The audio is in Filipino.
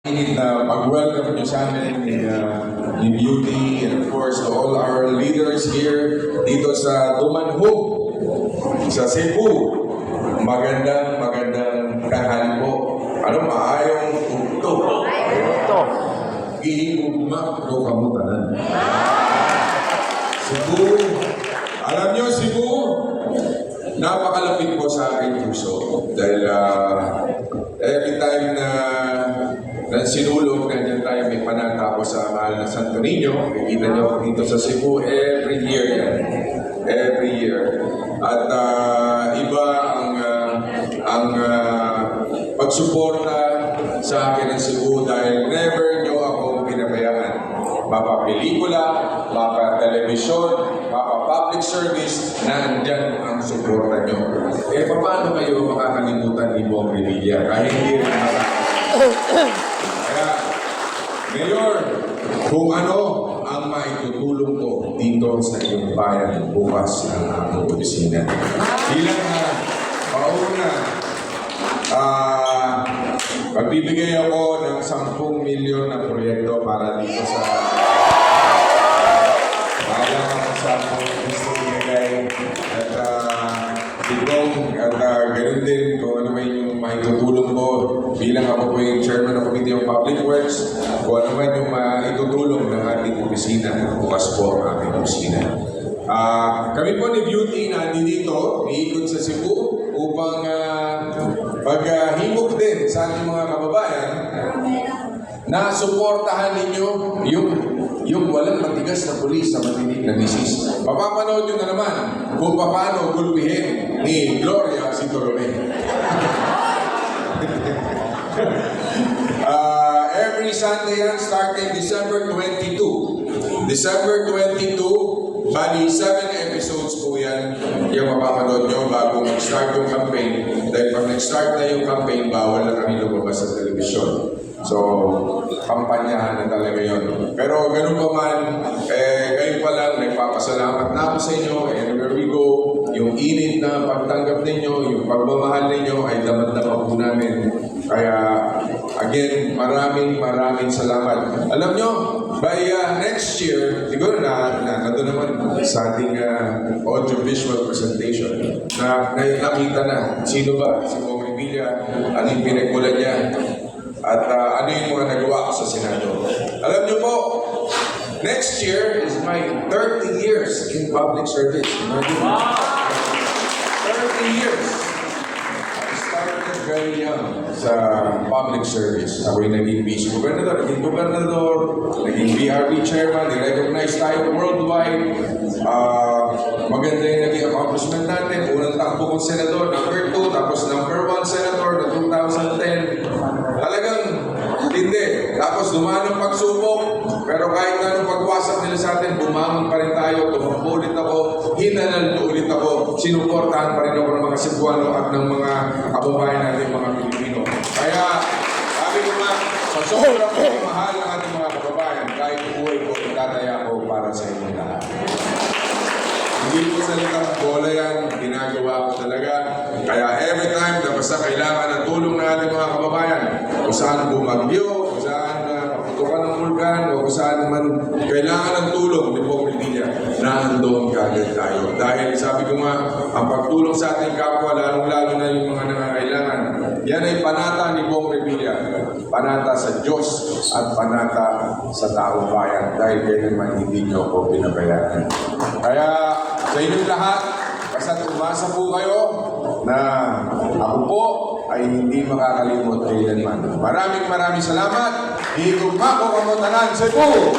Init na pag-welcome nyo sa amin ni Beauty and of course to all our leaders here dito sa Dumanhog sa Cebu. Magandang tanghali po. Ano maayong tugtog? Ito. Gihigugma ko kamutanan. Cebu. Alam nyo, Cebu, napakalapit po sa aking puso dahil every time na sinulog, ganyan tayo may panatapos sa mahal na Santo Niño. Nakikita nyo dito sa Cebu, every year yan. Every year. At iba ang pagsuporta sa akin ng Cebu dahil never nyo akong pinabayaan. Mapa-pelikula, mapa-television, mapa-public service, nandyan ang suporta nyo. Eh, paano kayo makakalimutan ni Bong Revilla? Kahit hindi rin Kaya, Mayor, kung ano ang maitutulong ko dito sa iyong bayan bukas ng aking opisina. Bilang pauna, magbibigay ako ng 10 milyon na proyekto para dito sa gusto ibigay at sigong at ganoon din kung ano man yung maitutulong ko bilang ako po yung chairman ng Committee on Public Works kung ano man yung maitutulong ng ating opisina bukas po ang ating opisina. Kami po ni Beauty na dito, iikot sa Cebu upang paghimok din sa ating mga kababayan na suportahan ninyo yung walang matigas na pulis sa matinig na misis. Mapapanood nyo na naman kung paano gulpihin ni Gloria si Torome. Every Sunday yan starting December 22. December 22, bali 7 episodes po yan yung mapapanood nyo bago mag-start yung campaign. Dahil pag nag-start na yung campaign, bawal na kami lumabas sa television. So, kampanyahan na talaga yun. Pero ganun pa man, kayo pa lang, nagpapasalamat na ako sa inyo. And where we go, yung init na pagtanggap ninyo, yung pagmamahal ninyo ay damad-damad po namin. Kaya, again, maraming salamat. Alam nyo, by next year, siguro nandun naman sa ating audio-visual presentation, na nakita na sino ba, si Bong Revilla, ano yung pinagmulan niya, at ano yung mga nagawa ko sa Senado. Alam niyo po, next year is my 30 years in public service. Imagine. 30 years. I started very young sa public service. Ako'y naging vice gobernador, naging BRB chairman, i-recognize tayo worldwide. Maganda yung naging accomplishment natin. Unang takbo kong senador, number 2, tapos number 1 senator na 2010. Talagang hindi. Tapos dumaan ang pagsubok. Pero kahit na anong pagwasak nila sa atin, bumangon pa rin tayo. Tumakbo ulit ako. Hinanal ulit ako. Sinuportahan pa rin ako ng mga Cebuano at ng mga kababayan natin, mga Pilipino. Kaya, sabi ko nga, sa sobrang pagmamahal ng ating mga kababayan, kahit buhay ko, itataya ko para sa inyong lahat. Hindi ko salitang bola yan, ginagawa ko talaga. Kaya every time na basta kailangan ng tulong ng ating mga kababayan, kung saan bumagyo, kung saan paputukan ng vulkan, o kung saan naman kailangan ng tulong ni Bong Revilla, naandoon kagad tayo. Dahil sabi ko nga, ang pagtulong sa ating kapwa, lalong-lalo na yung mga nangangailangan, yan ay panata ni Bong Revilla. Panata sa Diyos at panata sa taong bayan. Dahil kayo naman hindi nyo ako pinabayaan. Kaya sa inyong lahat, basta umasa po kayo na ako po ay hindi makakalimot kailanman. Maraming salamat. Higugma ko kamutanan, Cebu!